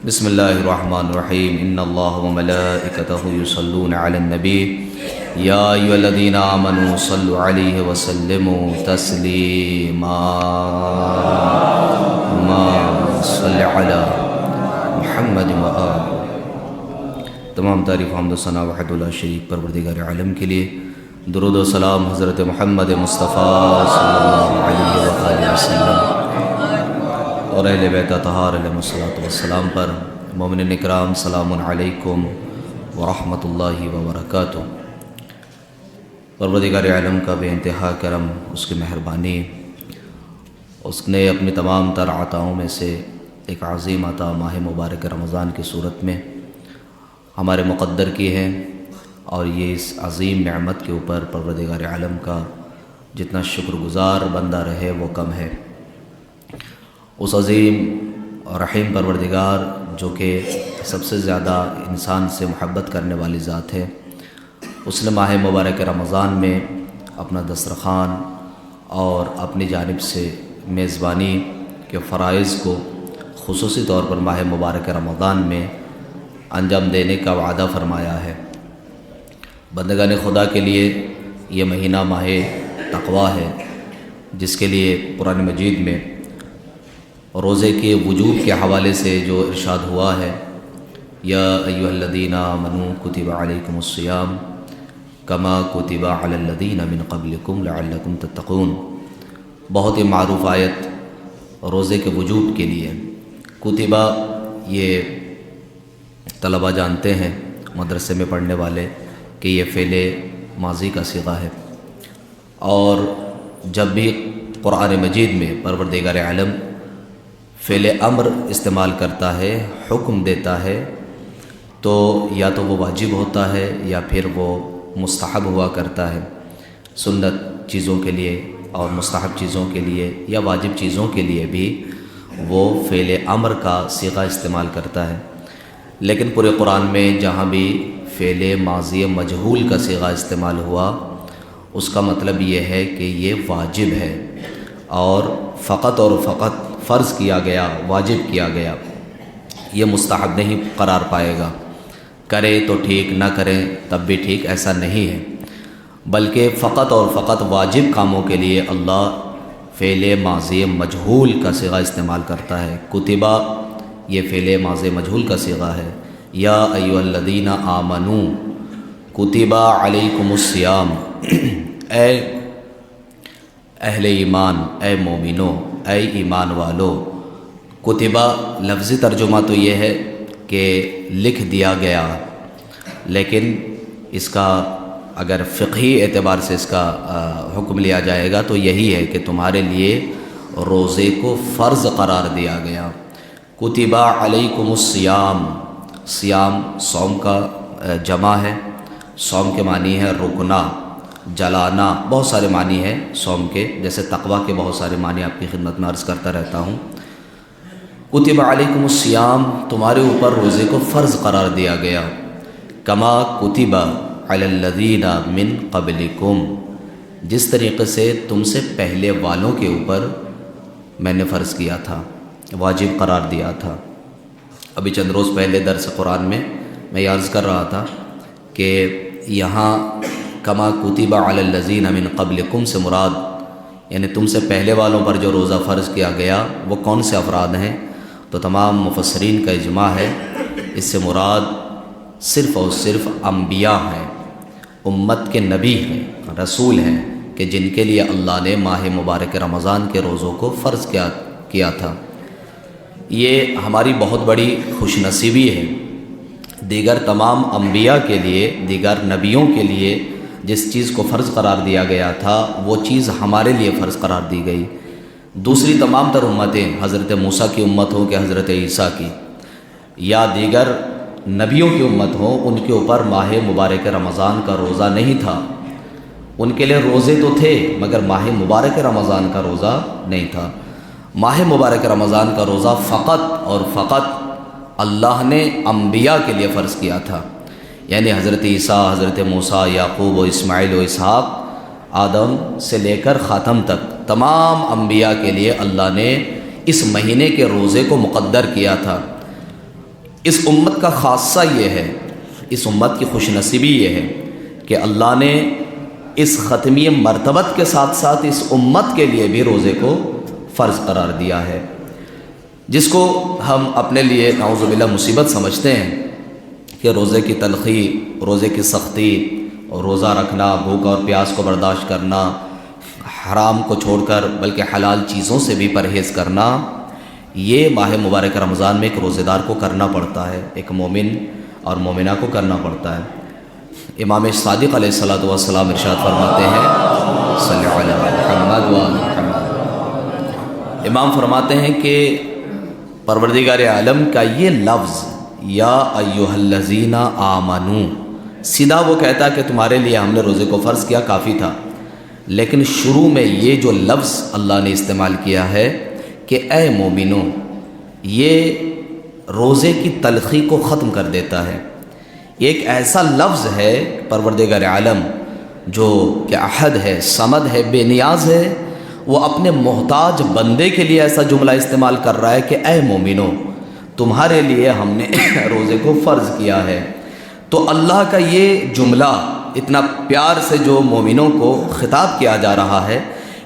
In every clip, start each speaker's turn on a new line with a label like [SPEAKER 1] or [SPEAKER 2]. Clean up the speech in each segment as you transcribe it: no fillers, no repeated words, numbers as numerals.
[SPEAKER 1] بسم اللہ الرحمن الرحیم ان اللہ وملائکتہ یصلون علی النبی یا ایھا الذین آمنوا صلوا علیہ وسلموا تسلیما اللہم صل علی محمد وآلہ۔ تمام تعریف حمد و ثنا وحدہ لا شریک پروردگار عالم کے لیے، درود و سلام حضرت محمد مصطفیٰ صلی اللہ علیہ وآلہ وسلم اور اہل بیت اطہار علیہم الصلوۃ والسلام پر۔ مومنین اکرام، سلام علیکم ورحمۃ اللہ وبرکاتہ۔ پروردگار عالم کا بے انتہا کرم، اس کی مہربانی، اس نے اپنی تمام تر عطاؤں میں سے ایک عظیم عطا ماہ مبارک رمضان کی صورت میں ہمارے مقدر کی ہے، اور یہ اس عظیم نعمت کے اوپر پروردگار عالم کا جتنا شکر گزار بندہ رہے وہ کم ہے۔ اس عظیم اور رحیم پروردگار جو کہ سب سے زیادہ انسان سے محبت کرنے والی ذات ہے، اس نے ماہ مبارک رمضان میں اپنا دسترخوان اور اپنی جانب سے میزبانی کے فرائض کو خصوصی طور پر ماہ مبارک رمضان میں انجام دینے کا وعدہ فرمایا ہے۔ بندگان خدا کے لیے یہ مہینہ ماہ تقویٰ ہے، جس کے لیے قرآن مجید میں روزے کے وجوب کے حوالے سے جو ارشاد ہوا ہے، یا ایھا الذین آمنوا کتب علیکم الصیام کما کتب علی الذین من قبلکم لعلکم تتقون، بہت ہی معروف آیت روزے کے وجوب کے لیے۔ کتبہ یہ طلبہ جانتے ہیں مدرسے میں پڑھنے والے کہ یہ فعل ماضی کا صیغہ ہے، اور جب بھی قرآن مجید میں پروردگار عالم فعل امر استعمال کرتا ہے، حکم دیتا ہے، تو یا تو وہ واجب ہوتا ہے یا پھر وہ مستحب ہوا کرتا ہے۔ سنت چیزوں کے لیے اور مستحب چیزوں کے لیے یا واجب چیزوں کے لیے بھی وہ فعل امر کا صیغہ استعمال کرتا ہے، لیکن پورے قرآن میں جہاں بھی فعل ماضی مجہول کا صیغہ استعمال ہوا، اس کا مطلب یہ ہے کہ یہ واجب ہے، اور فقط فرض کیا گیا، واجب کیا گیا، یہ مستحب نہیں قرار پائے گا۔ کرے تو ٹھیک، نہ کریں تب بھی ٹھیک، ایسا نہیں ہے، بلکہ فقط اور فقط واجب کاموں کے لیے اللہ فعل ماضی مجہول کا صیغہ استعمال کرتا ہے۔ کتبہ یہ فعل ماضی مجہول کا صیغہ ہے۔ یا ایھا الذین آمنوا کتب علیکم الصیام، اے اہل ایمان، اے مومنو، اے ایمان والو۔ کتبہ لفظی ترجمہ تو یہ ہے کہ لکھ دیا گیا، لیکن اس کا اگر فقہی اعتبار سے اس کا حکم لیا جائے گا تو یہی ہے کہ تمہارے لیے روزے کو فرض قرار دیا گیا۔ کتب علیکم الصیام، صیام صوم کا جمع ہے، صوم کے معنی ہے رکنا، جلانا، بہت سارے معنی ہیں صوم کے، جیسے تقویٰ کے بہت سارے معنی آپ کی خدمت میں عرض کرتا رہتا ہوں۔ کتب علیکم الصیام، تمہارے اوپر روزے کو فرض قرار دیا گیا، کما کتب علی الذین من قبلکم، جس طریقے سے تم سے پہلے والوں کے اوپر میں نے فرض کیا تھا، واجب قرار دیا تھا۔ ابھی چند روز پہلے درس قرآن میں یہ عرض کر رہا تھا کہ یہاں کما کتب علی الذین من قبلکم سے مراد یعنی تم سے پہلے والوں پر جو روزہ فرض کیا گیا وہ کون سے افراد ہیں؟ تو تمام مفسرین کا اجماع ہے، اس سے مراد صرف اور صرف انبیاء ہیں، امت کے نبی ہیں، رسول ہیں، کہ جن کے لیے اللہ نے ماہ مبارک رمضان کے روزوں کو فرض کیا تھا۔ یہ ہماری بہت بڑی خوش نصیبی ہے۔ دیگر تمام انبیاء کے لیے، دیگر نبیوں کے لیے جس چیز کو فرض قرار دیا گیا تھا وہ چیز ہمارے لیے فرض قرار دی گئی۔ دوسری تمام تر امتیں، حضرت موسیٰ کی امت ہو کہ حضرت عیسیٰ کی، یا دیگر نبیوں کی امت ہو، ان کے اوپر ماہ مبارک رمضان کا روزہ نہیں تھا۔ ان کے لیے روزے تو تھے مگر ماہ مبارک رمضان کا روزہ نہیں تھا۔ ماہ مبارک رمضان کا روزہ فقط اور فقط اللہ نے انبیاء کے لیے فرض کیا تھا، یعنی حضرت عیسیٰ، حضرت موسیٰ، یعقوب و اسماعیل و اسحاق، آدم سے لے کر خاتم تک تمام انبیاء کے لیے اللہ نے اس مہینے کے روزے کو مقدر کیا تھا۔ اس امت کا خاصہ یہ ہے، اس امت کی خوش نصیبی یہ ہے کہ اللہ نے اس ختمی مرتبت کے ساتھ ساتھ اس امت کے لیے بھی روزے کو فرض قرار دیا ہے، جس کو ہم اپنے لیے نعوذ باللہ مصیبت سمجھتے ہیں کہ روزے کی تلخی، روزے کی سختی، اور روزہ رکھنا، بھوک اور پیاس کو برداشت کرنا، حرام کو چھوڑ کر بلکہ حلال چیزوں سے بھی پرہیز کرنا، یہ ماہ مبارک رمضان میں ایک روزے دار کو کرنا پڑتا ہے، ایک مومن اور مومنہ کو کرنا پڑتا ہے۔ امام صادق علیہ الصلوۃ والسلام ارشاد فرماتے ہیں صلی اللہ علیہ محمد و محمد، امام فرماتے ہیں کہ پروردگار عالم کا یہ لفظ یا ایھا الذین آمنو، سیدھا وہ کہتا کہ تمہارے لیے ہم نے روزے کو فرض کیا کافی تھا، لیکن شروع میں یہ جو لفظ اللہ نے استعمال کیا ہے کہ اے مومنو، یہ روزے کی تلخی کو ختم کر دیتا ہے۔ یہ ایک ایسا لفظ ہے پروردگار عالم جو کہ احد ہے، صمد ہے، بے نیاز ہے، وہ اپنے محتاج بندے کے لیے ایسا جملہ استعمال کر رہا ہے کہ اے مومنو، تمہارے لیے ہم نے روزے کو فرض کیا ہے۔ تو اللہ کا یہ جملہ اتنا پیار سے جو مومنوں کو خطاب کیا جا رہا ہے،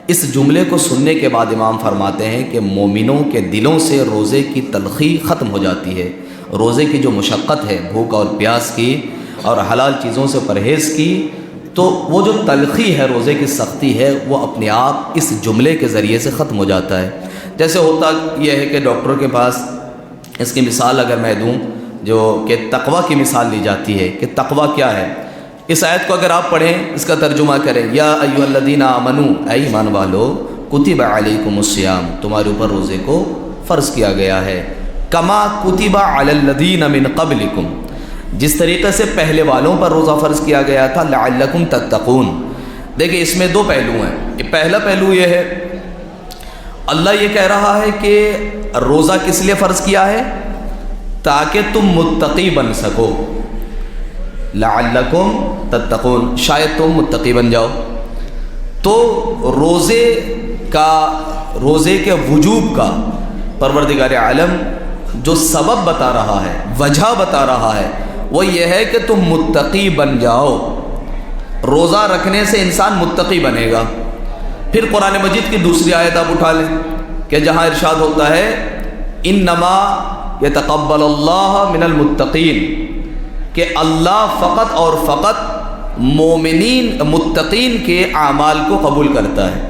[SPEAKER 1] اس جملے کو سننے کے بعد امام فرماتے ہیں کہ مومنوں کے دلوں سے روزے کی تلخی ختم ہو جاتی ہے، روزے کی جو مشقت ہے، بھوک اور پیاس کی اور حلال چیزوں سے پرہیز کی، تو وہ جو تلخی ہے، روزے کی سختی ہے، وہ اپنے آپ اس جملے کے ذریعے سے ختم ہو جاتا ہے۔ جیسے ہوتا یہ ہے کہ ڈاکٹر کے پاس، اس کی مثال اگر میں دوں، جو کہ تقویٰ کی مثال لی جاتی ہے کہ تقویٰ کیا ہے۔ اس آیت کو اگر آپ پڑھیں، اس کا ترجمہ کریں، یا ایھا الذین آمنو، اے ایمان والو، کتب علیکم الصیام، تمہارے اوپر روزے کو فرض کیا گیا ہے، کما کتب علی الذین من قبلکم، جس طریقے سے پہلے والوں پر روزہ فرض کیا گیا تھا، لعلکم تتقون۔ دیکھیں اس میں دو پہلو ہیں۔ پہلا پہلو یہ ہے، اللہ یہ کہہ رہا ہے کہ روزہ کس لیے فرض کیا ہے؟ تاکہ تم متقی بن سکو، لعلکم تتقون، شاید تم متقی بن جاؤ۔ تو روزے کے وجوب کا پروردگار عالم جو سبب بتا رہا ہے، وجہ بتا رہا ہے، وہ یہ ہے کہ تم متقی بن جاؤ۔ روزہ رکھنے سے انسان متقی بنے گا۔ پھر قرآن مجید کی دوسری آیت آپ اٹھا لیں کہ جہاں ارشاد ہوتا ہے انما یتقبل اللہ من المتقین، کہ اللہ فقط اور فقط مومنین متقین کے اعمال کو قبول کرتا ہے۔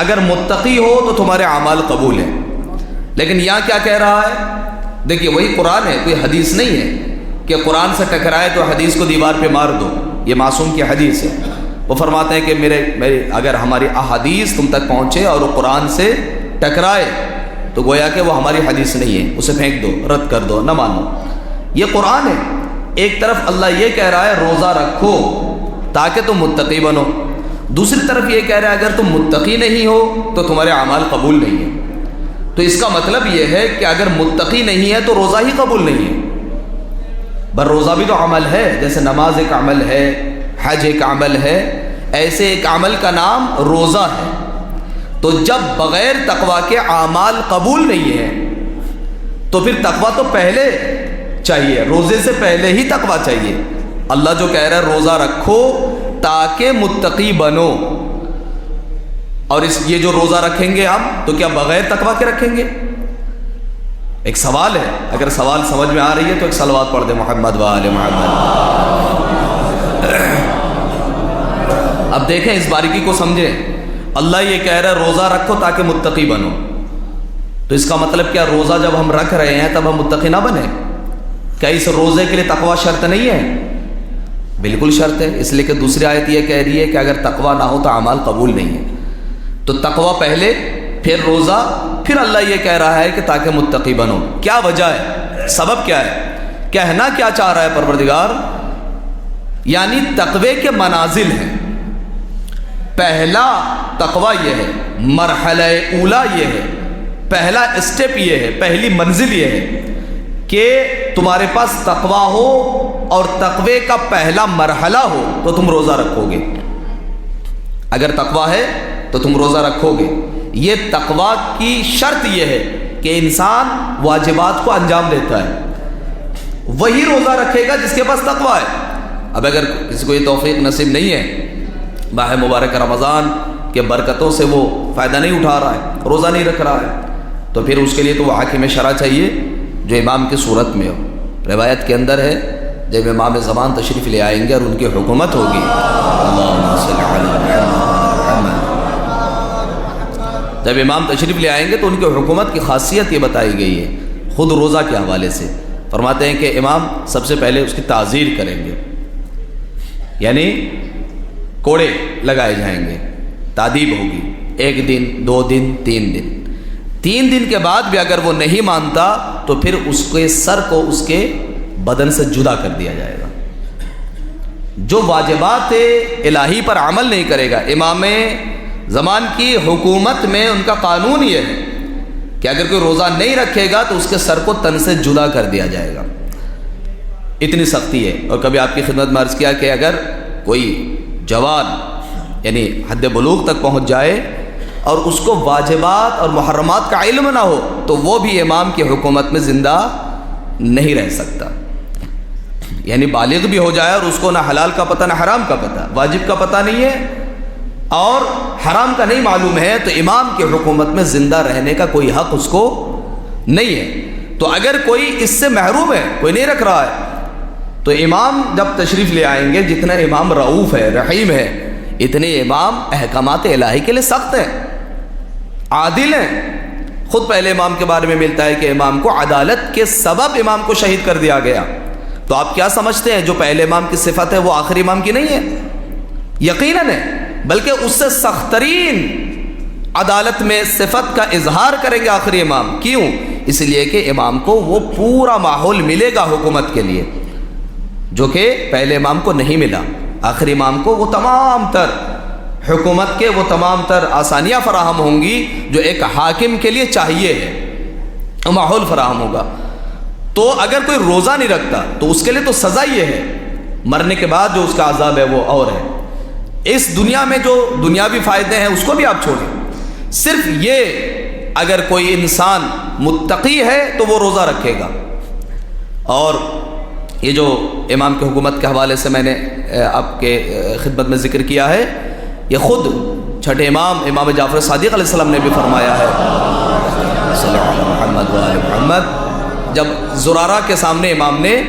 [SPEAKER 1] اگر متقی ہو تو تمہارے اعمال قبول ہیں۔ لیکن یہاں کیا کہہ رہا ہے؟ دیکھیے وہی قرآن ہے، کوئی حدیث نہیں ہے کہ قرآن سے ٹکرائے تو حدیث کو دیوار پہ مار دو، یہ معصوم کی حدیث ہے۔ وہ فرماتے ہیں کہ میرے اگر ہماری احادیث تم تک پہنچے اور وہ قرآن سے ٹکرائے تو گویا کہ وہ ہماری حدیث نہیں ہے، اسے پھینک دو، رد کر دو، نہ مانو۔ یہ قرآن ہے۔ ایک طرف اللہ یہ کہہ رہا ہے روزہ رکھو تاکہ تم متقی بنو، دوسری طرف یہ کہہ رہا ہے اگر تم متقی نہیں ہو تو تمہارے اعمال قبول نہیں ہیں۔ تو اس کا مطلب یہ ہے کہ اگر متقی نہیں ہے تو روزہ ہی قبول نہیں ہے۔ بر روزہ بھی تو عمل ہے، جیسے نماز ایک عمل ہے، حج ایک عمل ہے، ایسے ایک عمل کا نام روزہ ہے۔ تو جب بغیر تقویٰ کے اعمال قبول نہیں ہیں تو پھر تقویٰ تو پہلے چاہیے، روزے سے پہلے ہی تقویٰ چاہیے۔ اللہ جو کہہ رہا ہے روزہ رکھو تاکہ متقی بنو، اور یہ جو روزہ رکھیں گے ہم تو کیا بغیر تقویٰ کے رکھیں گے؟ ایک سوال ہے، اگر سوال سمجھ میں آ رہی ہے تو ایک صلوات پڑھ دیں محمد و آل محمد۔ اب دیکھیں اس باریکی کو سمجھیں۔ اللہ یہ کہہ رہا ہے روزہ رکھو تاکہ متقی بنو، تو اس کا مطلب کیا روزہ جب ہم رکھ رہے ہیں تب ہم متقی نہ بنیں؟ کیا اس روزے کے لیے تقویٰ شرط نہیں ہے؟ بالکل شرط ہے، اس لیے کہ دوسری آیت یہ کہہ رہی ہے کہ اگر تقویٰ نہ ہو تو اعمال قبول نہیں ہے۔ تو تقویٰ پہلے، پھر روزہ، پھر اللہ یہ کہہ رہا ہے کہ تاکہ متقی بنو۔ کیا وجہ ہے؟ سبب کیا ہے؟ کہنا کیا چاہ رہا ہے پروردگار؟ یعنی تقوی کے منازل ہیں۔ پہلا تقویٰ یہ ہے، مرحلہ اولا یہ ہے، پہلا اسٹیپ یہ ہے، پہلی منزل یہ ہے کہ تمہارے پاس تقویٰ ہو، اور تقوی کا پہلا مرحلہ ہو تو تم روزہ رکھو گے۔ اگر تقویٰ ہے تو تم روزہ رکھو گے۔ یہ تقویٰ کی شرط یہ ہے کہ انسان واجبات کو انجام دیتا ہے، وہی روزہ رکھے گا جس کے پاس تقویٰ ہے۔ اب اگر کسی کو یہ توفیق نصیب نہیں ہے، ماہ مبارک رمضان کے برکتوں سے وہ فائدہ نہیں اٹھا رہا ہے، روزہ نہیں رکھ رہا ہے، تو پھر اس کے لیے تو وہ حاکم شرع چاہیے جو امام کی صورت میں ہو۔ روایت کے اندر ہے جب امام زمان تشریف لے آئیں گے اور ان کی حکومت ہوگی، اللہم صل علی محمد، جب امام تشریف لے آئیں گے تو ان کی حکومت کی خاصیت یہ بتائی گئی ہے خود روزہ کے حوالے سے۔ فرماتے ہیں کہ امام سب سے پہلے اس کی تعزیر کریں گے، یعنی کوڑے لگائے جائیں گے، تادیب ہوگی، 1 دن 2 دن 3 دن، 3 دن کے بعد بھی اگر وہ نہیں مانتا تو پھر اس کے سر کو اس کے بدن سے جدا کر دیا جائے گا۔ جو واجبات الہی پر عمل نہیں کرے گا، امام زمان کی حکومت میں ان کا قانون یہ ہے کہ اگر کوئی روزہ نہیں رکھے گا تو اس کے سر کو تن سے جدا کر دیا جائے گا، اتنی سختی ہے۔ اور کبھی آپ کی خدمت میں عرض کیا کہ اگر کوئی جوان یعنی حد بلوغ تک پہنچ جائے اور اس کو واجبات اور محرمات کا علم نہ ہو تو وہ بھی امام کی حکومت میں زندہ نہیں رہ سکتا، یعنی بالغ بھی ہو جائے اور اس کو نہ حلال کا پتہ نہ حرام کا پتہ، واجب کا پتہ نہیں ہے اور حرام کا نہیں معلوم ہے، تو امام کی حکومت میں زندہ رہنے کا کوئی حق اس کو نہیں ہے۔ تو اگر کوئی اس سے محروم ہے، کوئی نہیں رکھ رہا ہے، تو امام جب تشریف لے آئیں گے، جتنا امام رؤوف ہے، رحیم ہے، اتنے امام احکامات الہی کے لیے سخت ہیں، عادل ہیں۔ خود پہلے امام کے بارے میں ملتا ہے کہ امام کو عدالت کے سبب امام کو شہید کر دیا گیا۔ تو آپ کیا سمجھتے ہیں جو پہلے امام کی صفت ہے وہ آخری امام کی نہیں ہے؟ یقیناً ہے، بلکہ اس سے سخت ترین عدالت میں صفت کا اظہار کریں گے آخری امام۔ کیوں؟ اس لیے کہ امام کو وہ پورا ماحول ملے گا حکومت کے لیے جو کہ پہلے امام کو نہیں ملا۔ آخری امام کو وہ تمام تر حکومت کے وہ تمام تر آسانیاں فراہم ہوں گی جو ایک حاکم کے لیے چاہیے ہے، ماحول فراہم ہوگا۔ تو اگر کوئی روزہ نہیں رکھتا تو اس کے لیے تو سزا یہ ہے، مرنے کے بعد جو اس کا عذاب ہے وہ اور ہے۔ اس دنیا میں جو دنیاوی فائدے ہیں اس کو بھی آپ چھوڑیں، صرف یہ اگر کوئی انسان متقی ہے تو وہ روزہ رکھے گا۔ اور یہ جو امام کی حکومت کے حوالے سے میں نے آپ کے خدمت میں ذکر کیا ہے، یہ خود چھٹے امام جعفر صادق علیہ السلام نے بھی فرمایا ہے صلی اللہ علیہ محمد و آل محمد، جب زرارہ کے سامنے امام نے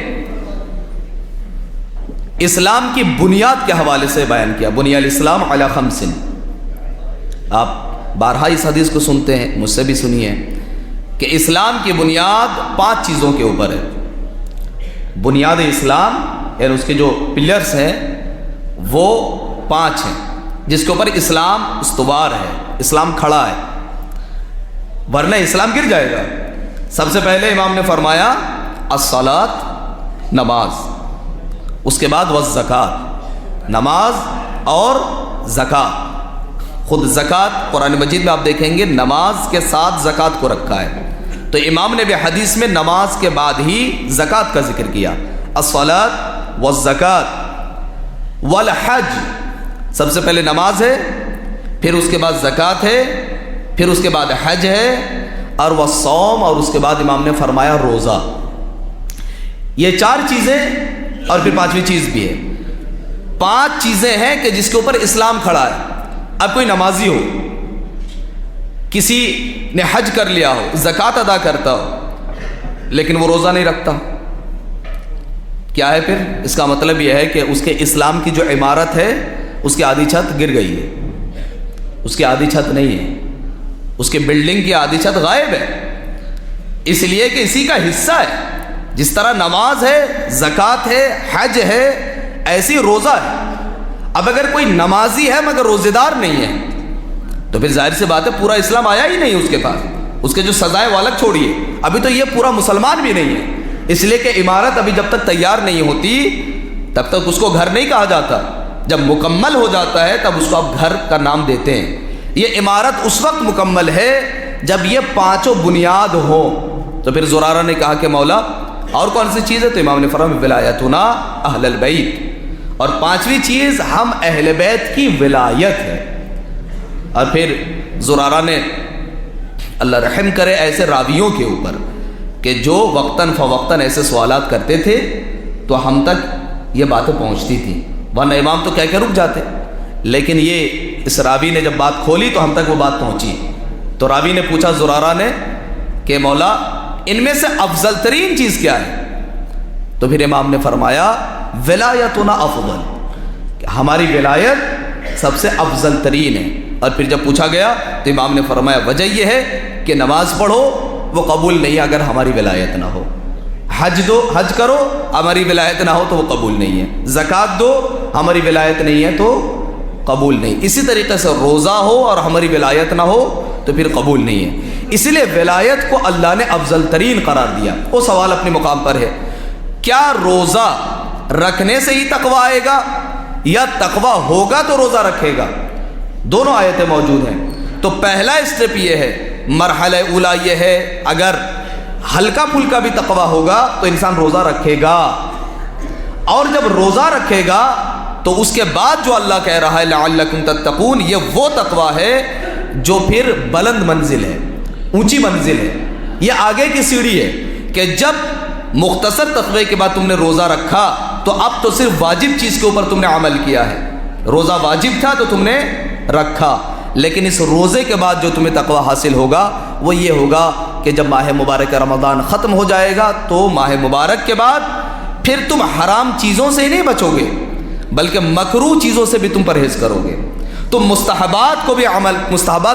[SPEAKER 1] اسلام کی بنیاد کے حوالے سے بیان کیا، بنی الاسلام علی 5۔ آپ بارہا اس حدیث کو سنتے ہیں، مجھ سے بھی سنی ہے کہ اسلام کی بنیاد 5 چیزوں کے اوپر ہے۔ بنیاد اسلام یعنی اس کے جو پلرز ہیں وہ 5 ہیں، جس کے اوپر اسلام استوار ہے، اسلام کھڑا ہے، ورنہ اسلام گر جائے گا۔ سب سے پہلے امام نے فرمایا الصلاۃ، نماز، اس کے بعد والزکاۃ، نماز اور زکوٰۃ۔ خود زکوٰۃ قرآن مجید میں آپ دیکھیں گے نماز کے ساتھ زکوٰۃ کو رکھا ہے، تو امام نے بھی حدیث میں نماز کے بعد ہی زکوٰۃ کا ذکر کیا، الصلاۃ والزکاۃ والحج۔ سب سے پہلے نماز ہے، پھر اس کے بعد زکوٰۃ ہے، پھر اس کے بعد حج ہے، اور والصوم، اور اس کے بعد امام نے فرمایا روزہ۔ یہ 4 چیزیں اور پھر 5ویں چیز بھی ہے۔ 5 چیزیں ہیں کہ جس کے اوپر اسلام کھڑا ہے۔ اب کوئی نمازی ہو، کسی نے حج کر لیا ہو، زکوٰۃ ادا کرتا ہو، لیکن وہ روزہ نہیں رکھتا، کیا ہے پھر؟ اس کا مطلب یہ ہے کہ اس کے اسلام کی جو عمارت ہے اس کی آدھی چھت گر گئی ہے، اس کی آدھی چھت نہیں ہے، اس کی بلڈنگ کی آدھی چھت غائب ہے، اس لیے کہ اسی کا حصہ ہے۔ جس طرح نماز ہے، زکوٰۃ ہے، حج ہے، ایسی روزہ ہے۔ اب اگر کوئی نمازی ہے مگر روزے دار نہیں ہے تو پھر ظاہر سی بات ہے پورا اسلام آیا ہی نہیں اس کے پاس، اس کے جو سزائے وہ الگ چھوڑیے، ابھی تو یہ پورا مسلمان بھی نہیں ہے، اس لیے کہ عمارت ابھی جب تک تیار نہیں ہوتی تب تک اس کو گھر نہیں کہا جاتا، جب مکمل ہو جاتا ہے تب اس کو آپ گھر کا نام دیتے ہیں۔ یہ عمارت اس وقت مکمل ہے جب یہ 5 بنیاد ہو۔ تو پھر زرارہ نے کہا کہ مولا اور کون سی چیز ہے؟ تو امام نے فرمایا ولایتنا اہل البیت، اور 5ویں چیز ہم اہل بیت کی ولایت ہے۔ اور پھر زرارہ نے اللہ رحم کرے ایسے راویوں کے اوپر کہ جو وقتاً فوقتاً ایسے سوالات کرتے تھے تو ہم تک یہ باتیں پہنچتی تھیں، ورنہ امام تو کہہ کے رک جاتے، لیکن یہ اس راوی نے جب بات کھولی تو ہم تک وہ بات پہنچی۔ تو راوی نے پوچھا زرارہ نے کہ مولا ان میں سے افضل ترین چیز کیا ہے؟ تو پھر امام نے فرمایا ولایتنا افضل، کہ ہماری ولایت سب سے افضل ترین ہے۔ اور پھر جب پوچھا گیا تو امام نے فرمایا وجہ یہ ہے کہ نماز پڑھو وہ قبول نہیں اگر ہماری ولایت نہ ہو، حج کرو ہماری ولایت نہ ہو تو وہ قبول نہیں ہے، زکوٰۃ دو ہماری ولایت نہیں ہے تو قبول نہیں، اسی طریقے سے روزہ ہو اور ہماری ولایت نہ ہو تو پھر قبول نہیں ہے۔ اس لیے ولایت کو اللہ نے افضل ترین قرار دیا۔ وہ سوال اپنے مقام پر ہے، کیا روزہ رکھنے سے ہی تقویٰ آئے گا یا تقویٰ ہوگا تو روزہ رکھے گا؟ دونوں آیتیں موجود ہیں۔ تو پہلا اسٹیپ یہ ہے، مرحلہ اولا یہ ہے، اگر ہلکا پھلکا بھی تقویٰ ہوگا تو انسان روزہ رکھے گا، اور جب روزہ رکھے گا تو اس کے بعد جو اللہ کہہ رہا ہے لعلکم تتقون، یہ وہ تقویٰ ہے جو پھر بلند منزل ہے، اونچی منزل ہے، یہ آگے کی سیڑھی ہے کہ جب مختصر تقوی کے بعد تم نے روزہ رکھا تو اب تو صرف واجب چیز کے اوپر تم نے عمل کیا ہے۔ روزہ واجب تھا تو تم نے رکھا، لیکن اس روزے کے بعد جو تمہیں تقوی حاصل ہوگا وہ یہ ہوگا کہ جب ماہ مبارک رمضان ختم ہو جائے گا تو ماہ مبارک کے بعد پھر تم حرام چیزوں سے ہی نہیں بچو گے بلکہ مکروہ چیزوں سے بھی تم پرہیز کرو گے، تم مستحبات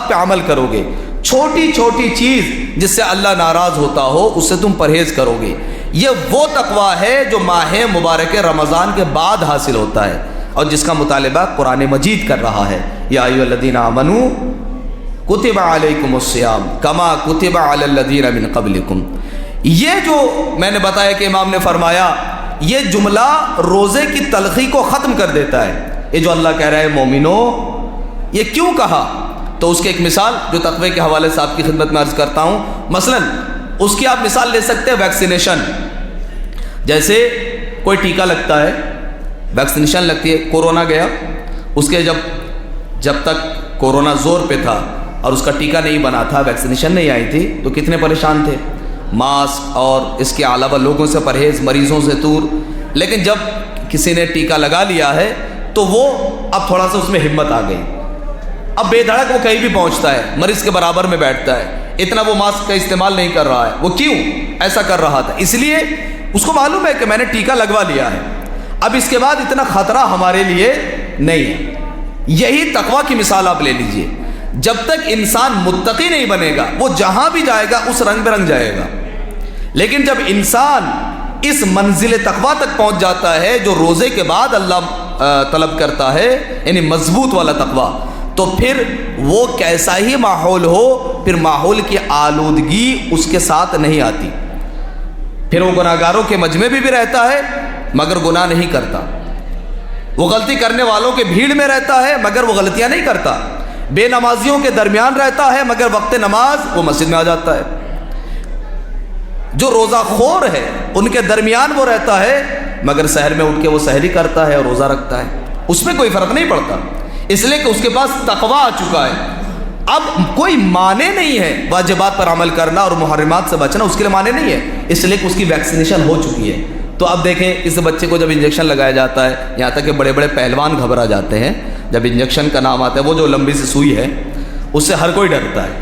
[SPEAKER 1] پہ عمل کرو گے، چھوٹی چھوٹی چیز جس سے اللہ ناراض ہوتا ہو اس سے تم پرہیز کرو گے۔ یہ وہ تقویٰ ہے جو ماہ مبارک رمضان کے بعد حاصل ہوتا ہے اور جس کا مطالبہ قرآن مجید کر رہا ہے، یا ایھا الذین آمنوا کتب علیکم الصیام کما کتب علی الذین من قبلکم۔ یہ جو میں نے بتایا کہ امام نے فرمایا، یہ جملہ روزے کی تلخی کو ختم کر دیتا ہے۔ یہ جو اللہ کہہ رہا ہے مومنو، یہ کیوں کہا؟ تو اس کی ایک مثال جو تقوی کے حوالے سے آپ کی خدمت میں عرض کرتا ہوں، مثلا اس کی آپ مثال لے سکتے ہیں ویکسینیشن۔ جیسے کوئی ٹیکہ لگتا ہے، ویکسینیشن لگتی ہے، کورونا گیا، اس کے جب تک کورونا زور پہ تھا اور اس کا ٹیکہ نہیں بنا تھا، ویکسینیشن نہیں آئی تھی، تو کتنے پریشان تھے، ماسک اور اس کے علاوہ لوگوں سے پرہیز، مریضوں سے دور۔ لیکن جب کسی نے ٹیکہ لگا لیا ہے تو وہ اب تھوڑا سا اس میں ہمت آ گئی، اب بے دھڑک وہ کہیں بھی پہنچتا ہے، مریض کے برابر میں بیٹھتا ہے، اتنا وہ ماسک کا استعمال نہیں کر رہا ہے۔ وہ کیوں ایسا کر رہا تھا؟ اس لیے اس کو معلوم ہے کہ میں نے ٹیکہ لگوا لیا ہے، اب اس کے بعد اتنا خطرہ ہمارے لیے نہیں ہے۔ یہی تقویٰ کی مثال آپ لے لیجئے، جب تک انسان متقی نہیں بنے گا وہ جہاں بھی جائے گا اس رنگ برنگ جائے گا، لیکن جب انسان اس منزل تقویٰ تک پہنچ جاتا ہے جو روزے کے بعد اللہ طلب کرتا ہے، یعنی مضبوط والا تقویٰ، تو پھر وہ کیسا ہی ماحول ہو، پھر ماحول کی آلودگی اس کے ساتھ نہیں آتی، پھر وہ گناہگاروں کے مجمع بھی رہتا ہے مگر گناہ نہیں کرتا، وہ غلطی کرنے والوں کے بھیڑ میں رہتا ہے مگر وہ غلطیاں نہیں کرتا، بے نمازیوں کے درمیان رہتا ہے مگر وقت نماز وہ مسجد میں آ جاتا ہے، جو روزہ خور ہے ان کے درمیان وہ رہتا ہے مگر سحر میں اٹھ کے وہ سحری کرتا ہے اور روزہ رکھتا ہے، اس میں کوئی فرق نہیں پڑتا، اس لیے کہ اس کے پاس تقویٰ آ چکا ہے۔ اب کوئی معنی نہیں ہے واجبات پر عمل کرنا اور محرمات سے بچنا، اس کے لیے معنی نہیں ہے، اس لیے کہ اس کی ویکسینیشن ہو چکی ہے۔ تو اب دیکھیں اس بچے کو جب انجیکشن لگایا جاتا ہے، یہاں تک کہ بڑے بڑے پہلوان گھبرا جاتے ہیں جب انجیکشن کا نام آتا ہے، وہ جو لمبی سی سوئی ہے اس سے ہر کوئی ڈرتا ہے۔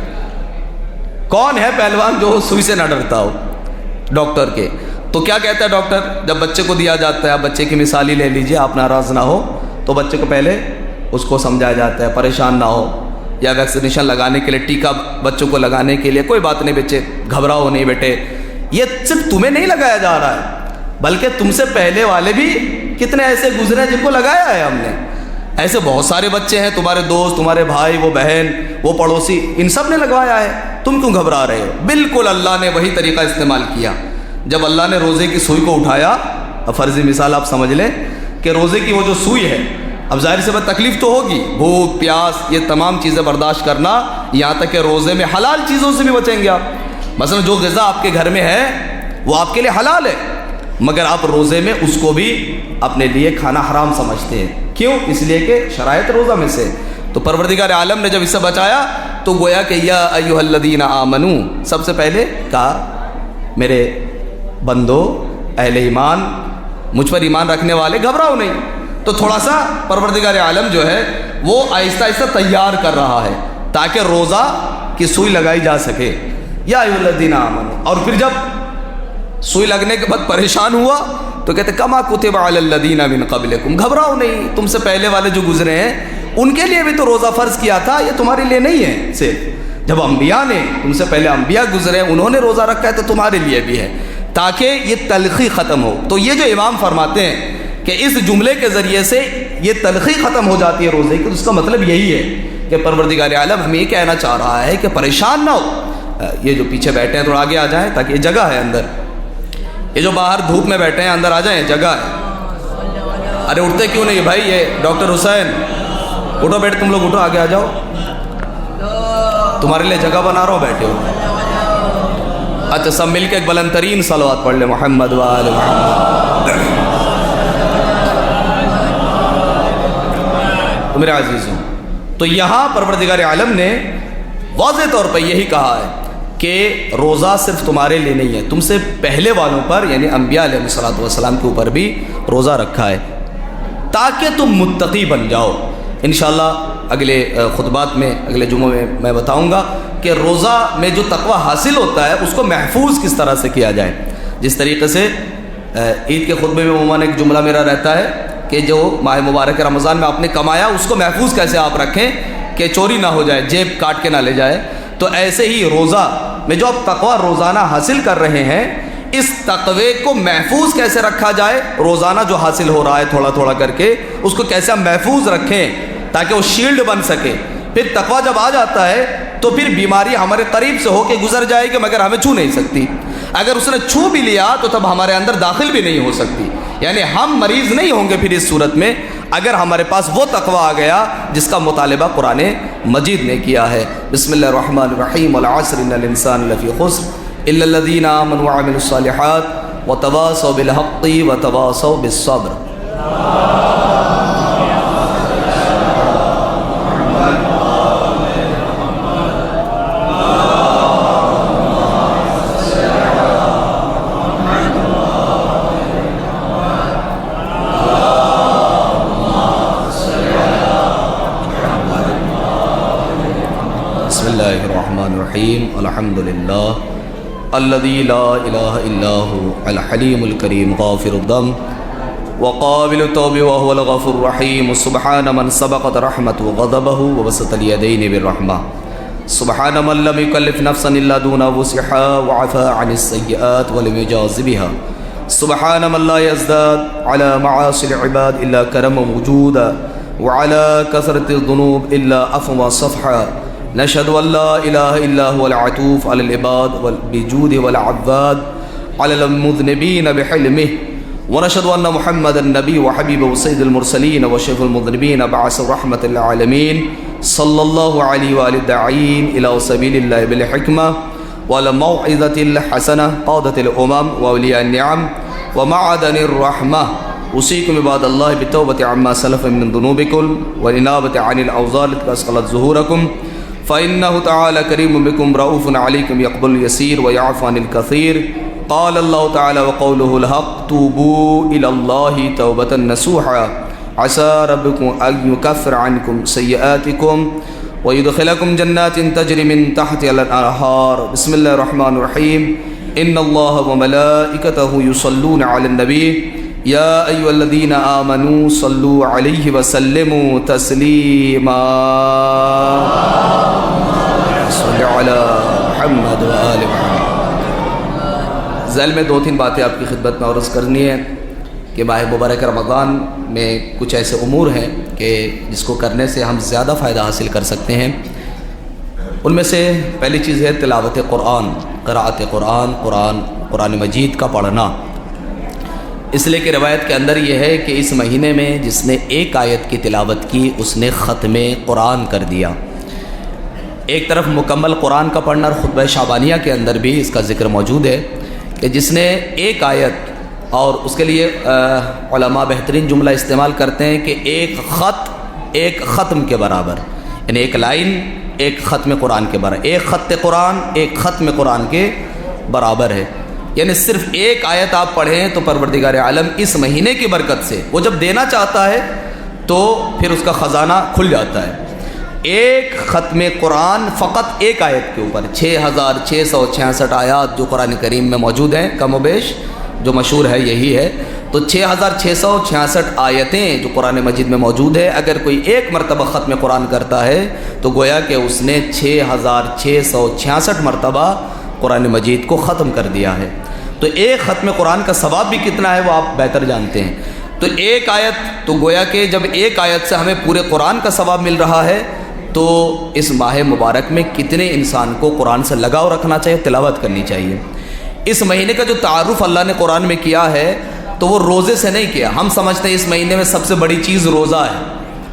[SPEAKER 1] کون ہے پہلوان جو سوئی سے نہ ڈرتا ہو ڈاکٹر کے؟ تو کیا کہتا ہے ڈاکٹر جب بچے کو دیا جاتا ہے؟ آپ بچے کی مثال ہی لے لیجئے، آپ ناراض نہ ہو، تو بچے کو پہلے اس کو سمجھایا جاتا ہے پریشان نہ ہو، یا ویکسینیشن لگانے کے لیے، ٹیکہ بچوں کو لگانے کے لیے، کوئی بات نہیں بچے گھبراؤ نہیں بیٹے، یہ صرف تمہیں نہیں لگایا جا رہا ہے بلکہ تم سے پہلے والے بھی کتنے ایسے گزرے ہیں جن کو لگایا ہے ہم نے، ایسے بہت سارے بچے ہیں، تمہارے دوست، تمہارے بھائی، وہ بہن، وہ پڑوسی، ان سب نے لگوایا ہے، تم کیوں گھبرا رہے ہو؟ بالکل اللہ نے وہی طریقہ استعمال کیا۔ جب اللہ نے روزے کی سوئی کو اٹھایا، اب فرضی مثال آپ سمجھ لیں کہ روزے کی وہ جو سوئی ہے، اب ظاہر سے بات تکلیف تو ہوگی، بھوک پیاس یہ تمام چیزیں برداشت کرنا، یہاں تک کہ روزے میں حلال چیزوں سے بھی بچیں گے آپ، مثلا جو غذا آپ کے گھر میں ہے وہ آپ کے لیے حلال ہے مگر آپ روزے میں اس کو بھی اپنے لیے کھانا حرام سمجھتے ہیں، کیوں؟ اس لیے کہ شرائط روزہ میں سے،
[SPEAKER 2] تو پروردگار عالم نے جب اس سے بچایا تو گویا کہ یا ایھا الذین آمنو، سب سے پہلے کہا میرے بندو اہل ایمان، مجھ پر ایمان رکھنے والے گھبراؤ نہیں. تو تھوڑا سا پروردگار عالم جو ہے وہ آہستہ آہستہ تیار کر رہا ہے تاکہ روزہ کی سوئی لگائی جا سکے. یا ایھا الذین آمنو، اور پھر جب سوئی لگنے کے بعد پریشان ہوا تو کہتے کما کتب علی الذین من قبلکم، گھبراؤ نہیں، تم سے پہلے والے جو گزرے ہیں ان کے لیے بھی تو روزہ فرض کیا تھا، یہ تمہارے لیے نہیں ہے صرف. جب انبیاء نے، تم سے پہلے انبیاء گزرے انہوں نے روزہ رکھا ہے تو تمہارے لیے بھی ہے، تاکہ یہ تلخی ختم ہو. تو یہ جو امام فرماتے ہیں کہ اس جملے کے ذریعے سے یہ تلخی ختم ہو جاتی ہے روزے کی، تو اس کا مطلب یہی ہے کہ پروردگار عالم ہمیں یہ کہنا چاہ رہا ہے کہ پریشان نہ ہو. یہ جو پیچھے بیٹھے ہیں تھوڑا آگے آ جائیں تاکہ یہ جگہ ہے اندر، یہ جو باہر دھوپ میں بیٹھے ہیں اندر آ جائیں، جگہ ہے. ارے اٹھتے کیوں نہیں بھائی؟ یہ ڈاکٹر حسین اٹھو، بیٹھ تم لوگ اٹھو، آگے آ جاؤ، تمہارے لیے جگہ بنا رہا ہوں، بیٹھے ہو. اچھا سب مل کے ایک بلند ترین صلوات پڑھ لیں، محمد وآل محمد. تو میرے عزیزوں، تو یہاں پروردگار عالم نے واضح طور پہ یہی کہا ہے کہ روزہ صرف تمہارے لیے نہیں ہے، تم سے پہلے والوں پر یعنی انبیاء علیہ الصلوۃ والسلام کے اوپر بھی روزہ رکھا ہے تاکہ تم متقی بن جاؤ. انشاءاللہ اگلے خطبات میں، اگلے جمعوں میں بتاؤں گا کہ روزہ میں جو تقوی حاصل ہوتا ہے اس کو محفوظ کس طرح سے کیا جائے. جس طریقے سے عید کے خطبے میں عموماً ایک جملہ میرا رہتا ہے کہ جو ماہ مبارک رمضان میں آپ نے کمایا اس کو محفوظ کیسے آپ رکھیں کہ چوری نہ ہو جائے، جیب کاٹ کے نہ لے جائے. تو ایسے ہی روزہ میں جو آپ تقوی روزانہ حاصل کر رہے ہیں، اس تقوی کو محفوظ کیسے رکھا جائے، روزانہ جو حاصل ہو رہا ہے تھوڑا تھوڑا کر کے اس کو کیسے ہم محفوظ رکھیں تاکہ وہ شیلڈ بن سکے. پھر تقوی جب آ جاتا ہے تو پھر بیماری ہمارے قریب سے ہو کے گزر جائے گی مگر ہمیں چھو نہیں سکتی. اگر اس نے چھو بھی لیا تو تب ہمارے اندر داخل بھی نہیں ہو سکتی، یعنی ہم مریض نہیں ہوں گے پھر اس صورت میں اگر ہمارے پاس وہ تقوی آ گیا جس کا مطالبہ قرآن مجید نے کیا ہے. بسم اللہ الرحمن الرحیم، والعصر ان الانسان لفی خسر الا الذین آمنوا وعملوا الصالحات وتواصوا بالحق وتواصوا بالصبر. الحمد للہ الذي لا الہ الا هو الحلیم الکریم غافر الذنب وقابل التوب وهو الغفور الرحیم. سبحان من سبقت رحمت غضبه وبسط اليدين بالرحمہ. سبحان من لم يكلف نفسا الا دون وسعها وعفى عن السيئات ولم يجاز بها. سبحان من لا يزداد على معاصي العباد الا كرما وجودا وعلى كثرة الذنوب الا عفوا صفحا. نشهد ان لا اله الا هو العطوف على العباد بجوده والعباد على المذنبين بحلمه. ونشهد ان محمدا النبي وحبيبه وسيد المرسلين وشفيع المذنبين بعث رحمة العالمين صلى الله عليه وآله الداعين الى سبيل الله بالحكمة والموعظة الحسنة قادة الامم واولياء النعم ومعدن الرحمة. اوصيكم عباد الله بالتوبة عما سلف من ذنوبكم والانابة عن الاوزار التي اثقلت ظهوركم فإنه تعالى كريم بكم رؤوف عليكم يقبل اليسير ويعفو عن الكثير. قال الله تعالى وقوله الحق توبوا إلى الله توبة نصوحا عسى ربكم أن يكفر عنكم سيئاتكم ويدخلكم جنات تجري من تحتها الأنهار. بسم الله الرحمن الرحيم. إن الله وملائكته يصلون على النبي يا أيها الذين آمنوا صلوا عليه وسلموا تسليما. صل على محمد وآل محمد. ذیل میں 2-3 باتیں آپ کی خدمت میں عرض کرنی ہے کہ ماہ مبارک رمضان میں کچھ ایسے امور ہیں کہ جس کو کرنے سے ہم زیادہ فائدہ حاصل کر سکتے ہیں. ان میں سے پہلی چیز ہے تلاوت قرآن، قراءت قرآن، قرآن مجید کا پڑھنا. اس لیے کہ روایت کے اندر یہ ہے کہ اس مہینے میں جس نے ایک آیت کی تلاوت کی اس نے ختم قرآن کر دیا. ایک طرف مکمل قرآن کا پڑھنا، اور خطبہ شعبانیہ کے اندر بھی اس کا ذکر موجود ہے کہ جس نے ایک آیت، اور اس کے لیے علماء بہترین جملہ استعمال کرتے ہیں کہ ایک خط ایک ختم کے برابر، یعنی ایک لائن ایک ختم قرآن کے برابر، ایک خط قرآن ایک ختم قرآن کے برابر ہے۔ یعنی صرف ایک آیت آپ پڑھیں تو پروردگار عالم اس مہینے کی برکت سے وہ جب دینا چاہتا ہے تو پھر اس کا خزانہ کھل جاتا ہے۔ ایک ختم قرآن فقط ایک آیت کے اوپر 6666 آیات جو قرآن کریم میں موجود ہیں، کم و بیش جو مشہور ہے یہی ہے، تو 6666 آیتیں جو قرآن مجید میں موجود ہے، اگر کوئی ایک مرتبہ ختم قرآن کرتا ہے تو گویا کہ اس نے 6666 مرتبہ قرآن مجید کو ختم کر دیا ہے۔ تو ایک ختم قرآن کا ثواب بھی کتنا ہے وہ آپ بہتر جانتے ہیں۔ تو ایک آیت، تو گویا کہ جب ایک آیت سے ہمیں پورے قرآن کا ثواب مل رہا ہے تو اس ماہ مبارک میں کتنے انسان کو قرآن سے لگاؤ رکھنا چاہیے، تلاوت کرنی چاہیے۔ اس مہینے کا جو تعارف اللہ نے قرآن میں کیا ہے تو وہ روزے سے نہیں کیا۔ ہم سمجھتے ہیں اس مہینے میں سب سے بڑی چیز روزہ ہے،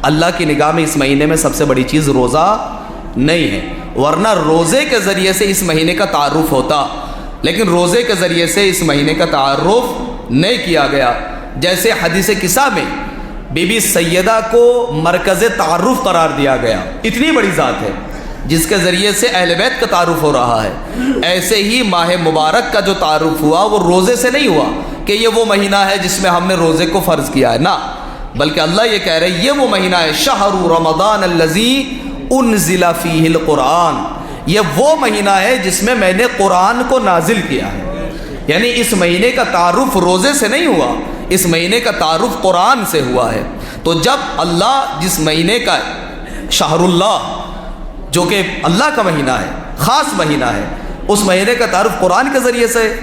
[SPEAKER 2] اللہ کی نگاہ میں اس مہینے میں سب سے بڑی چیز روزہ نہیں ہے، ورنہ روزے کے ذریعے سے اس مہینے کا تعارف ہوتا، لیکن روزے کے ذریعے سے اس مہینے کا تعارف نہیں کیا گیا۔ جیسے حدیث قصہ میں بی بی سیدہ کو مرکز تعارف قرار دیا گیا، اتنی بڑی ذات ہے جس کے ذریعے سے اہل بیت کا تعارف ہو رہا ہے، ایسے ہی ماہ مبارک کا جو تعارف ہوا وہ روزے سے نہیں ہوا کہ یہ وہ مہینہ ہے جس میں ہم نے روزے کو فرض کیا ہے، نہ، بلکہ اللہ یہ کہہ رہے ہیں یہ وہ مہینہ ہے شہر رمضان الذی انزل فیہ القرآن، یہ وہ مہینہ ہے جس میں میں نے قرآن کو نازل کیا ہے۔ یعنی اس مہینے کا تعارف روزے سے نہیں ہوا، اس مہینے کا تعارف قرآن سے ہوا ہے۔ تو جب اللہ جس مہینے کا شہر اللہ جو کہ اللہ کا مہینہ ہے، خاص مہینہ ہے، اس مہینے کا تعارف قرآن کے ذریعے سے،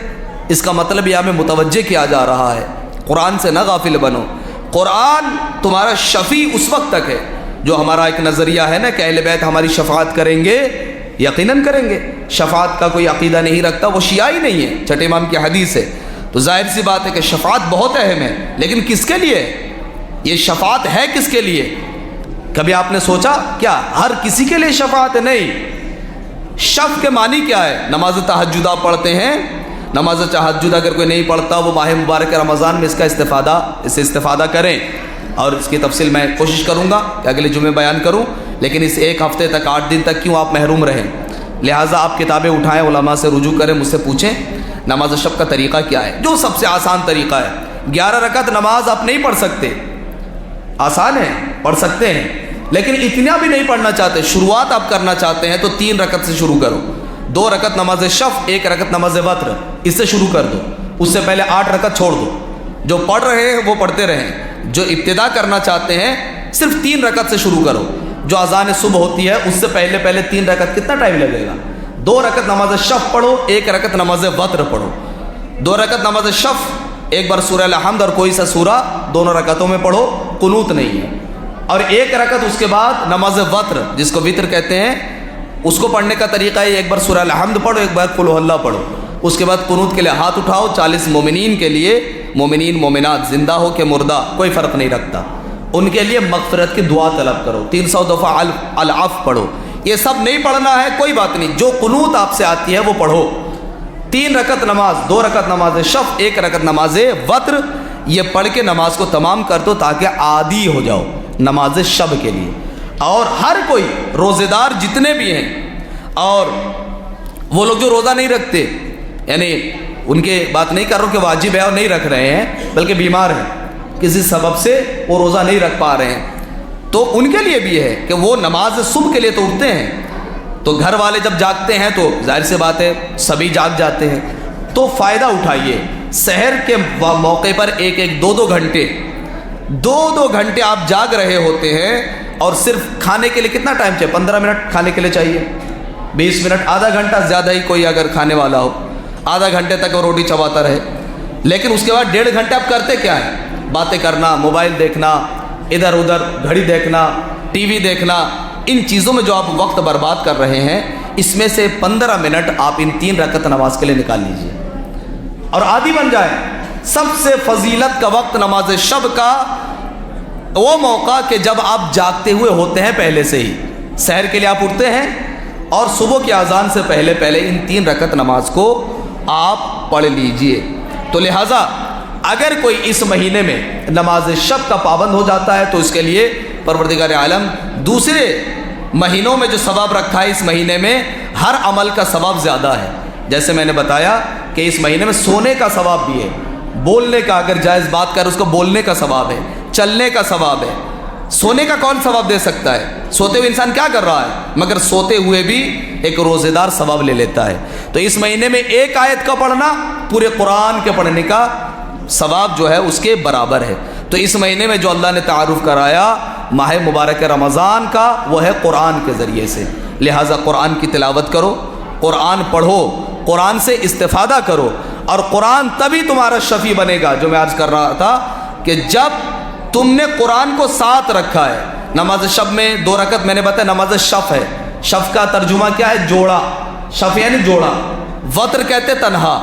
[SPEAKER 2] اس کا مطلب یہ ہمیں متوجہ کیا جا رہا ہے قرآن سے نہ غافل بنو۔ قرآن تمہارا شفیع اس وقت تک ہے، جو ہمارا ایک نظریہ ہے نا کہ اہل بیت ہماری شفاعت کریں گے، یقیناً کریں گے، شفاعت کا کوئی عقیدہ نہیں رکھتا وہ شیعہ ہی نہیں ہے، چھٹے امام کی حدیث ہے، تو ظاہر سی بات ہے کہ شفاعت بہت اہم ہے، لیکن کس کے لیے یہ شفاعت ہے؟ کس کے لیے؟ کبھی آپ نے سوچا کیا ہر کسی کے لیے شفاعت ہے؟ نہیں۔ شف کے معنی کیا ہے؟ نماز تہجد آپ پڑھتے ہیں، نماز تہجد اگر کوئی نہیں پڑھتا وہ ماہ مبارک رمضان میں اس سے استفادہ کریں، اور اس کی تفصیل میں کوشش کروں گا کہ اگلے جمعے بیان کروں، لیکن اس ایک ہفتے تک 8 دن تک کیوں آپ محروم رہیں؟ لہٰذا آپ کتابیں اٹھائیں، علماء سے رجوع کریں، مجھ سے پوچھیں نماز شب کا طریقہ کیا ہے، جو سب سے آسان طریقہ ہے۔ 11 رکعت نماز آپ نہیں پڑھ سکتے، آسان ہے، پڑھ سکتے ہیں، لیکن اتنا بھی نہیں پڑھنا چاہتے، شروعات آپ کرنا چاہتے ہیں تو 3 رکعت سے شروع کرو، 2 رکعت نماز شف، 1 رکعت نماز وتر، اس سے شروع کر دو، اس سے پہلے 8 رکعت چھوڑ دو، جو پڑھ رہے ہیں وہ پڑھتے رہیں، جو ابتدا کرنا چاہتے ہیں صرف 3 رکعت سے شروع کرو، جو اذان صبح ہوتی ہے اس سے پہلے 3 رکعت کتنا ٹائم لگے گا؟ 2 رکعت نماز شف پڑھو، 1 رکعت نماز وتر پڑھو، 2 رکعت نماز شف ایک بار سورہ الحمد اور کوئی سا سورہ دونوں رکعتوں میں پڑھو، قنوت نہیں ہے، اور 1 رکعت اس کے بعد نماز وتر جس کو وتر کہتے ہیں اس کو پڑھنے کا طریقہ ہے ایک بار سورہ الحمد پڑھو، ایک بار قل اللہ پڑھو، اس کے بعد قنوت کے لیے ہاتھ اٹھاؤ، 40 مومنین کے لیے، مومنین مومنات زندہ ہو کہ مردہ کوئی فرق نہیں رکھتا، ان کے لیے مغفرت کی دعا طلب کرو، 300 دفعہ العفو پڑھو۔ یہ سب نہیں پڑھنا ہے کوئی بات نہیں، جو قنوت آپ سے آتی ہے وہ پڑھو، 3 رکعت نماز، 2 رکعت نماز شف، 1 رکعت نماز وتر، یہ پڑھ کے نماز کو تمام کر دو تاکہ عادی ہو جاؤ نماز شب کے لیے۔ اور ہر کوئی روزے دار جتنے بھی ہیں اور وہ لوگ جو روزہ نہیں رکھتے، یعنی ان کے بات نہیں کر رہا ہوں کہ واجب ہے اور نہیں رکھ رہے ہیں، بلکہ بیمار ہیں، کسی سبب سے وہ روزہ نہیں رکھ پا رہے ہیں، تو ان کے لیے بھی ہے کہ وہ نماز صبح کے لیے تو اٹھتے ہیں، تو گھر والے جب جاگتے ہیں تو ظاہر سی بات ہے سبھی جاگ جاتے ہیں، تو فائدہ اٹھائیے، سحر کے موقع پر 1-2 گھنٹے آپ جاگ رہے ہوتے ہیں، اور صرف کھانے کے لیے کتنا ٹائم چاہیے؟ 15 منٹ کھانے کے لیے چاہیے، 20 منٹ، آدھا گھنٹہ زیادہ ہی کوئی اگر کھانے والا ہو، آدھا گھنٹے تک وہ روٹی چباتا رہے، لیکن اس کے بعد 1.5 گھنٹے آپ کرتے کیا ہیں؟ باتیں کرنا، موبائل دیکھنا، ادھر ادھر گھڑی دیکھنا، ٹی وی دیکھنا، ان چیزوں میں جو آپ وقت برباد کر رہے ہیں، اس میں سے 15 منٹ آپ ان 3 رکعت نماز کے لیے نکال لیجئے اور عادی بن جائے۔ سب سے فضیلت کا وقت نماز شب کا وہ موقع کہ جب آپ جاگتے ہوئے ہوتے ہیں، پہلے سے ہی سحر کے لیے آپ اٹھتے ہیں، اور صبح کی اذان سے پہلے ان 3 رکعت نماز کو آپ پڑھ لیجئے۔ تو لہٰذا اگر کوئی اس مہینے میں نماز شب کا پابند ہو جاتا ہے تو اس کے لیے پروردگار عالم دوسرے مہینوں میں جو ثواب رکھا ہے اس مہینے میں ہر عمل کا ثواب زیادہ ہے. جیسے میں نے بتایا کہ اس مہینے میں سونے کا ثواب بھی ہے, بولنے کا, اگر جائز بات کر اس کو بولنے کا ثواب ہے, چلنے کا ثواب ہے. سونے کا کون ثواب دے سکتا ہے؟ سوتے ہوئے انسان کیا کر رہا ہے, مگر سوتے ہوئے بھی ایک روزے دار ثواب لے لیتا ہے. تو اس مہینے میں ایک آیت کا پڑھنا پورے قرآن کے پڑھنے کا ثواب جو ہے اس کے برابر ہے. تو اس مہینے میں جو اللہ نے تعارف کرایا ماہ مبارک رمضان کا, وہ ہے قرآن کے ذریعے سے. لہٰذا قرآن کی تلاوت کرو, قرآن پڑھو, قرآن سے استفادہ کرو, اور قرآن تبھی تمہارا شفیع بنے گا. جو میں عرض کر رہا تھا کہ جب تم نے قرآن کو ساتھ رکھا ہے. نماز شب میں 2 رکعت میں نے بتایا نماز شف ہے. شف کا ترجمہ کیا ہے؟ جوڑا. شف یعنی جوڑا. وتر کہتے تنہا,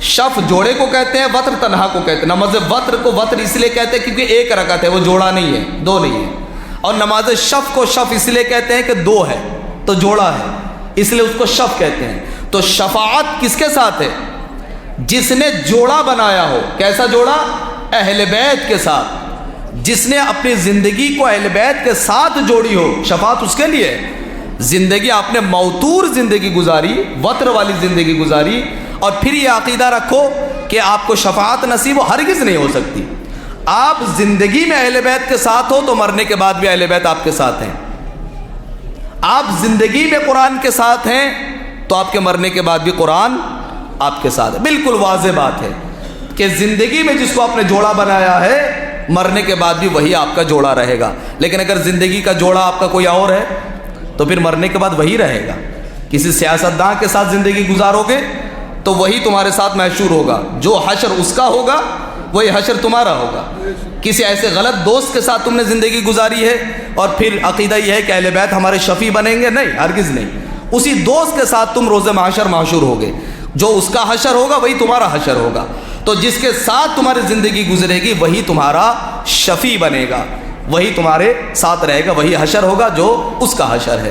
[SPEAKER 2] شف جوڑے کو کہتے ہیں, وتر تنہا کو کہتے ہیں. نماز وتر کو وتر اس لیے کہتے ہیں کیونکہ 1 رکعت ہے, وہ جوڑا نہیں ہے, 2 نہیں ہے. اور نماز شف کو شف اس لیے کہتے ہیں کہ 2 ہے تو جوڑا ہے, اس لیے اس کو شف کہتے ہیں. تو شفاعت کس کے ساتھ ہے؟ جس نے جوڑا بنایا ہو. کیسا جوڑا؟ اہل بیت کے ساتھ. جس نے اپنی زندگی کو اہل بیت کے ساتھ جوڑی ہو, شفاعت اس کے لیے. زندگی آپ نے موتور زندگی گزاری, وتر والی زندگی گزاری, اور پھر یہ عقیدہ رکھو کہ آپ کو شفاعت نصیب ہو, ہرگز نہیں ہو سکتی. آپ زندگی میں اہل بیت کے ساتھ ہو تو مرنے کے بعد بھی اہل بیت آپ کے ساتھ ہیں. آپ زندگی میں قرآن کے ساتھ ہیں تو آپ کے مرنے کے بعد بھی قرآن آپ کے ساتھ ہے. بالکل واضح بات ہے کہ زندگی میں جس کو آپ نے جوڑا بنایا ہے, مرنے کے بعد بھی وہی آپ کا جوڑا رہے گا. لیکن اگر زندگی کا جوڑا آپ کا کوئی اور ہے تو پھر مرنے کے بعد وہی رہے گا. کسی سیاستداں کے ساتھ زندگی گزارو گے تو وہی تمہارے ساتھ محشور ہوگا. جو حشر اس کا ہوگا وہی حشر تمہارا ہوگا. کسی ایسے غلط دوست کے ساتھ تم نے زندگی گزاری ہے اور پھر عقیدہ یہ ہے کہ اہل بیت ہمارے شفیع بنیں گے, نہیں, ہرگز نہیں. اسی دوست کے ساتھ تم روز محشر محشور ہوگے. جو اس کا حشر ہوگا وہی تمہارا حشر ہوگا. تو جس کے ساتھ تمہاری زندگی گزرے گی وہی تمہارا شفیع بنے گا, وہی تمہارے ساتھ رہے گا, وہی حشر ہوگا جو اس کا حشر ہے.